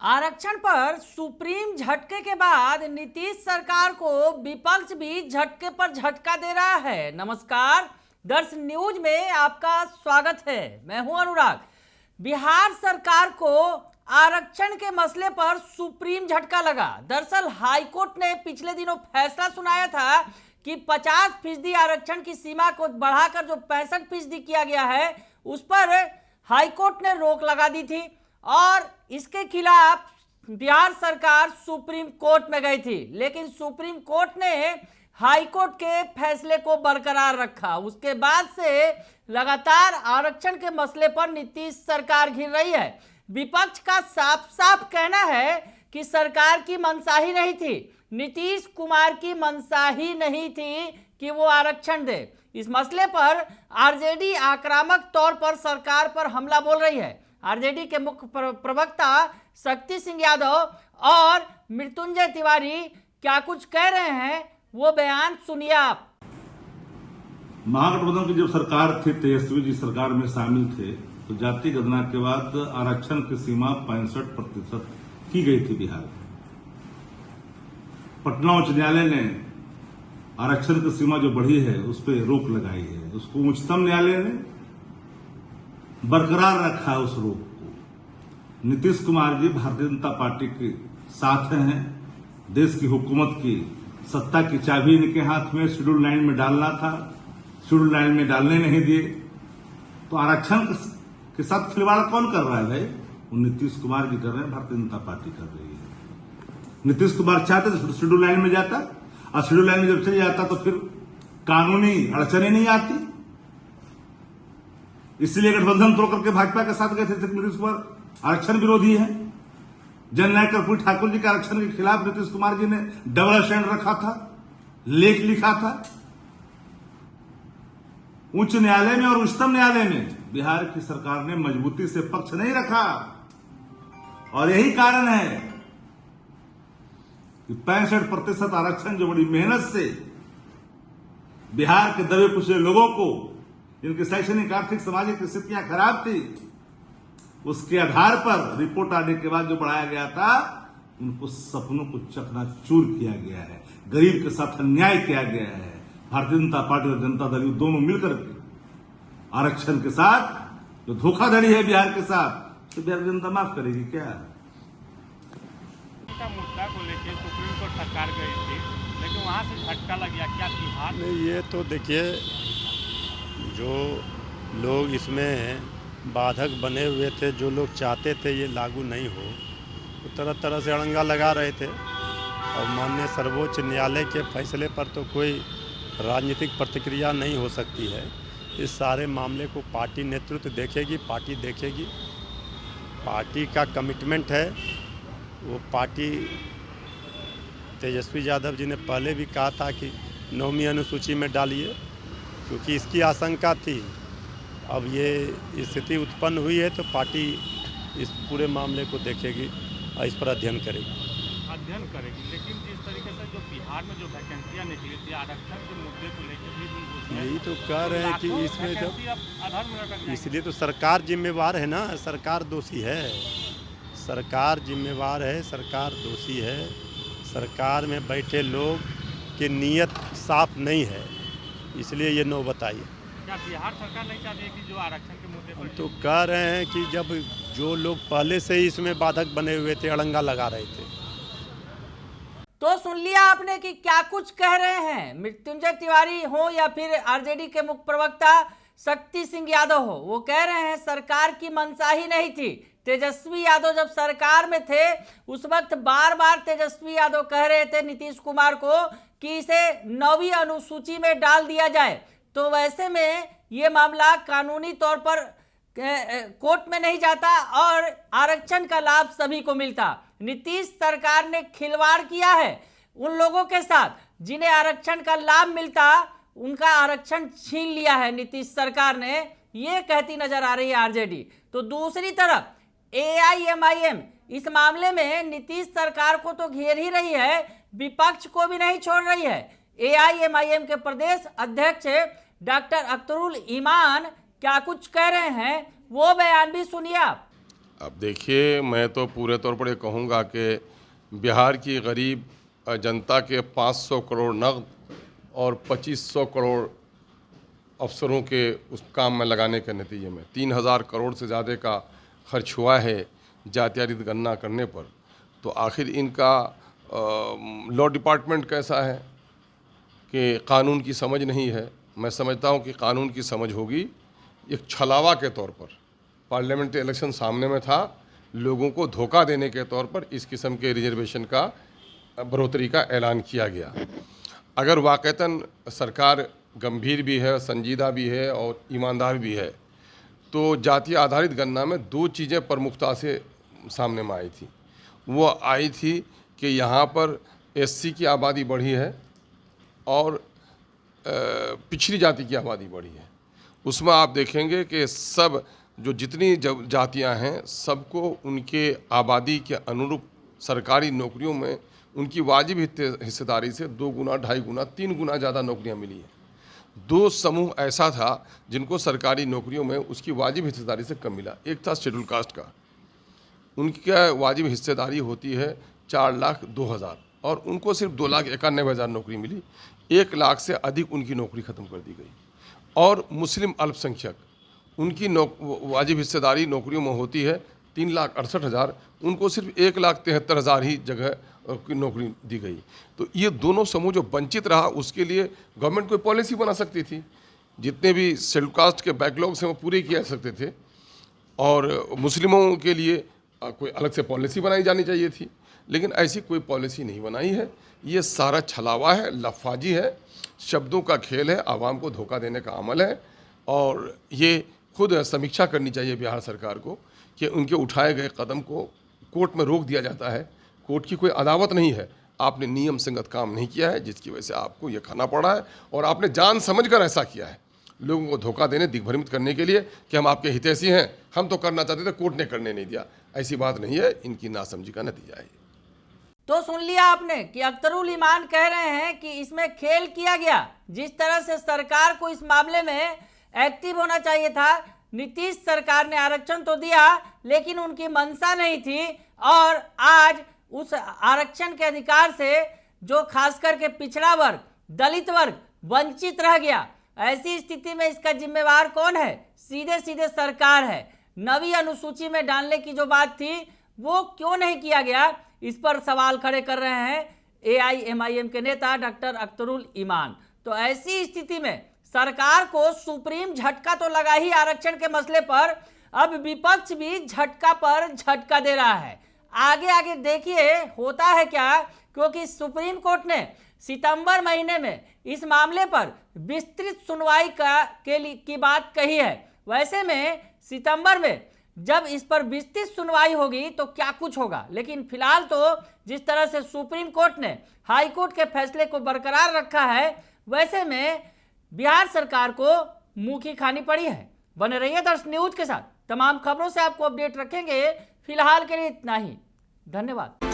आरक्षण पर सुप्रीम झटके के बाद नीतीश सरकार को विपक्ष भी झटके पर झटका दे रहा है। नमस्कार, दर्श न्यूज में आपका स्वागत है। मैं हूं अनुराग। बिहार सरकार को आरक्षण के मसले पर सुप्रीम झटका लगा। दरअसल हाईकोर्ट ने पिछले दिनों फैसला सुनाया था कि 50% आरक्षण की सीमा को बढ़ाकर जो 65% किया गया है, उस पर हाईकोर्ट ने रोक लगा दी थी और इसके खिलाफ बिहार सरकार सुप्रीम कोर्ट में गई थी। लेकिन सुप्रीम कोर्ट ने हाई कोर्ट के फैसले को बरकरार रखा। उसके बाद से लगातार आरक्षण के मसले पर नीतीश सरकार घिर रही है। विपक्ष का साफ साफ कहना है कि सरकार की मंशा ही नहीं थी, नीतीश कुमार की मंशा ही नहीं थी कि वो आरक्षण दे। इस मसले पर आरजेडी आक्रामक तौर पर सरकार पर हमला बोल रही है। आरजेडी के मुख्य प्रवक्ता शक्ति सिंह यादव और मृत्युंजय तिवारी क्या कुछ कह रहे हैं, वो बयान सुनिए आप। महागठबंधन की जब सरकार थी, तेजस्वी जी सरकार में शामिल थे, तो जाति गणना के बाद आरक्षण की सीमा 65% की गई थी बिहार में। पटना उच्च न्यायालय ने आरक्षण की सीमा जो बढ़ी है उस पर रोक लगाई है। उसको उच्चतम न्यायालय ने बरकरार रखा है उस रोक को। नीतीश कुमार जी भारतीय जनता पार्टी के साथ हैं। देश की हुकूमत की सत्ता की चाबी इनके हाथ में, शेड्यूल 9 में डालना था, शेड्यूल 9 में डालने नहीं दिए। तो आरक्षण के साथ खिलवाड़ कौन कर रहा है भाई? वो नीतीश कुमार जी कर रहे हैं, भारतीय जनता पार्टी कर रही है। नीतीश कुमार चाहते तो शेड्यूल 9 में जाता, और शेड्यूल 9 में जब चले जाता तो फिर कानूनी अड़चने नहीं आती। इसलिए गठबंधन तोड़ करके भाजपा के साथ गए थे। नीतीश कुमार आरक्षण विरोधी है। जननायक कर्पूरी ठाकुर जी के आरक्षण के खिलाफ नीतीश कुमार जी ने डबल स्टैंड रखा था, लेख लिखा था। उच्च न्यायालय में और उच्चतम न्यायालय में बिहार की सरकार ने मजबूती से पक्ष नहीं रखा, और यही कारण है कि 65% आरक्षण जो बड़ी मेहनत से बिहार के दबे कुचले लोगों को, जिनकी शैक्षणिक, आर्थिक, सामाजिक स्थितियां खराब थी, उसके आधार पर रिपोर्ट आने के बाद जो बढ़ाया गया था, उनको सपनों को चकनाचूर किया गया है। गरीब के साथ अन्याय किया गया है। भारतीय जनता पार्टी और जनता दल दोनों मिलकर के आरक्षण के साथ जो धोखाधड़ी है बिहार के साथ, तो बिहार जनता माफ करेगी क्या? मुद्दा को लेकर सुप्रीम कोर्ट सरकार गई थी, लेकिन वहां से झटका लग गया। क्या बिहार में ये तो देखिए, जो लोग इसमें बाधक बने हुए थे, जो लोग चाहते थे ये लागू नहीं हो, तो तरह तरह से अड़ंगा लगा रहे थे। और माननीय सर्वोच्च न्यायालय के फैसले पर तो कोई राजनीतिक प्रतिक्रिया नहीं हो सकती है। इस सारे मामले को पार्टी नेतृत्व देखेगी, पार्टी देखेगी। पार्टी का कमिटमेंट है। वो पार्टी, तेजस्वी यादव जी ने पहले भी कहा था कि 9वीं अनुसूची में डालिए, क्योंकि इसकी आशंका थी। अब ये स्थिति उत्पन्न हुई है तो पार्टी इस पूरे मामले को देखेगी और इस पर अध्ययन करेगी। लेकिन जिस तरीके से जो बिहार में जो वैकेंसियां निकली थी आरक्षण के मुद्दे को लेकर भी, यही तो कह रहे हैं कि इसमें जब, इसलिए तो सरकार जिम्मेवार है ना, सरकार दोषी है। सरकार जिम्मेवार है, सरकार दोषी है। सरकार में बैठे लोग की नीयत साफ नहीं है, इसलिए ये नौबत आई है। क्या बिहार सरकार नहीं चाहती है कि जो आरक्षण के मुद्दे पर? हम तो कह रहे हैं कि जब जो लोग पहले से ही इसमें बाधक बने हुए थे, अड़ंगा लगा रहे थे। तो सुन लिया आपने कि क्या कुछ कह रहे हैं मृत्युंजय तिवारी हो या फिर आरजेडी के मुख्य प्रवक्ता शक्ति सिंह यादव हो। वो कह रहे हैं सरकार की मंशा ही नहीं थी। तेजस्वी यादव जब सरकार में थे, उस वक्त बार बार तेजस्वी यादव कह रहे थे नीतीश कुमार को कि इसे 9वीं अनुसूची में डाल दिया जाए। तो वैसे में ये मामला कानूनी तौर पर कोर्ट में नहीं जाता और आरक्षण का लाभ सभी को मिलता। नीतीश सरकार ने खिलवाड़ किया है उन लोगों के साथ जिन्हें आरक्षण का लाभ मिलता, उनका आरक्षण छीन लिया है नीतीश सरकार ने, ये कहती नजर आ रही है आरजेडी। तो दूसरी तरफ एआईएमआईएम इस मामले में नीतीश सरकार को तो घेर ही रही है, विपक्ष को भी नहीं छोड़ रही है। एआईएमआईएम के प्रदेश अध्यक्ष डॉक्टर अख्तरुल ईमान क्या कुछ कह रहे हैं, वो बयान भी सुनिए आप। अब देखिए, मैं तो पूरे तौर पर ये कहूँगा कि बिहार की गरीब जनता के 500 करोड़ नकद और 2500 करोड़ अफसरों के उस काम में लगाने के नतीजे में 3000 करोड़ से ज़्यादा का खर्च हुआ है जातियारित गणना करने पर। तो आखिर इनका लॉ डिपार्टमेंट कैसा है कि कानून की समझ नहीं है। मैं समझता हूँ कि कानून की समझ होगी। एक छलावा के तौर पर पार्लियामेंट्री इलेक्शन सामने में था, लोगों को धोखा देने के तौर पर इस किस्म के रिजर्वेशन का बढ़ोतरी का ऐलान किया गया। अगर वाक़तन सरकार गंभीर भी है, संजीदा भी है और ईमानदार भी है, तो जातीय आधारित गणना में 2 चीज़ें प्रमुखता से सामने में आई थी। वो आई थी कि यहाँ पर एससी की आबादी बढ़ी है और पिछड़ी जाति की आबादी बढ़ी है। उसमें आप देखेंगे कि सब जो जितनी जातियाँ हैं, सबको उनके आबादी के अनुरूप सरकारी नौकरियों में उनकी वाजिब हिस्सेदारी से 2 गुना, 2.5 गुना, 3 गुना ज़्यादा नौकरियाँ मिली हैं। 2 समूह ऐसा था जिनको सरकारी नौकरियों में उसकी वाजिब हिस्सेदारी से कम मिला। एक था शेड्यूल कास्ट का, उनकी वाजिब हिस्सेदारी होती है 4,02,000 और उनको सिर्फ 2,91,000 नौकरी मिली। 1 लाख से अधिक उनकी नौकरी ख़त्म कर दी गई। और मुस्लिम अल्पसंख्यक, उनकी वाजिब हिस्सेदारी नौकरियों में होती है 3,68,000, उनको सिर्फ 1,73,000 ही जगह की नौकरी दी गई। तो ये दोनों समूह जो वंचित रहा, उसके लिए गवर्नमेंट कोई पॉलिसी बना सकती थी। जितने भी शेड्यूल कास्ट के बैकलॉग्स हैं वो पूरे किए जा सकते थे और मुस्लिमों के लिए कोई अलग से पॉलिसी बनाई जानी चाहिए थी, लेकिन ऐसी कोई पॉलिसी नहीं बनाई है। ये सारा छलावा है, लफाजी है, शब्दों का खेल है, आवाम को धोखा देने का अमल है। और ये खुद समीक्षा करनी चाहिए बिहार सरकार को कि उनके उठाए गए कदम को कोर्ट में रोक दिया जाता है। कोर्ट की कोई अदावत नहीं है, आपने नियम संगत काम नहीं किया है, जिसकी वजह से आपको ये खाना पड़ा है और आपने जान समझकर ऐसा किया है, लोगों को धोखा देने, दिग्भ्रमित करने के लिए कि हम आपके हितैषी हैं, हम तो करना चाहते थे, कोर्ट ने करने नहीं दिया। ऐसी बात नहीं है, इनकी नासमझी का नतीजा है। तो सुन लिया आपने कि अख्तरुल ईमान कह रहे हैं कि इसमें खेल किया गया। जिस तरह से सरकार को इस मामले में एक्टिव होना चाहिए था, नीतीश सरकार ने आरक्षण तो दिया लेकिन उनकी मंशा नहीं थी और आज उस आरक्षण के अधिकार से जो खास करके पिछड़ा वर्ग, दलित वर्ग वंचित रह गया। ऐसी स्थिति में इसका जिम्मेवार कौन है? सीधे सीधे सरकार है। नवी अनुसूची में डालने की जो बात थी वो क्यों नहीं किया गया, इस पर सवाल खड़े कर रहे हैं AIMIM के नेता डॉक्टर अख्तरुल ईमान। तो ऐसी स्थिति में सरकार को सुप्रीम झटका तो लगा ही आरक्षण के मसले पर, अब विपक्ष भी झटका पर झटका दे रहा है। आगे आगे देखिए होता है क्या, क्योंकि सुप्रीम कोर्ट ने सितंबर महीने में इस मामले पर विस्तृत सुनवाई की बात कही है। वैसे में सितंबर में जब इस पर विस्तृत सुनवाई होगी तो क्या कुछ होगा, लेकिन फिलहाल तो जिस तरह से सुप्रीम कोर्ट ने हाई कोर्ट के फैसले को बरकरार रखा है, वैसे में बिहार सरकार को मुंह की खानी पड़ी है। बने रहिए दर्श न्यूज के साथ, तमाम खबरों से आपको अपडेट रखेंगे। फिलहाल के लिए इतना ही, धन्यवाद।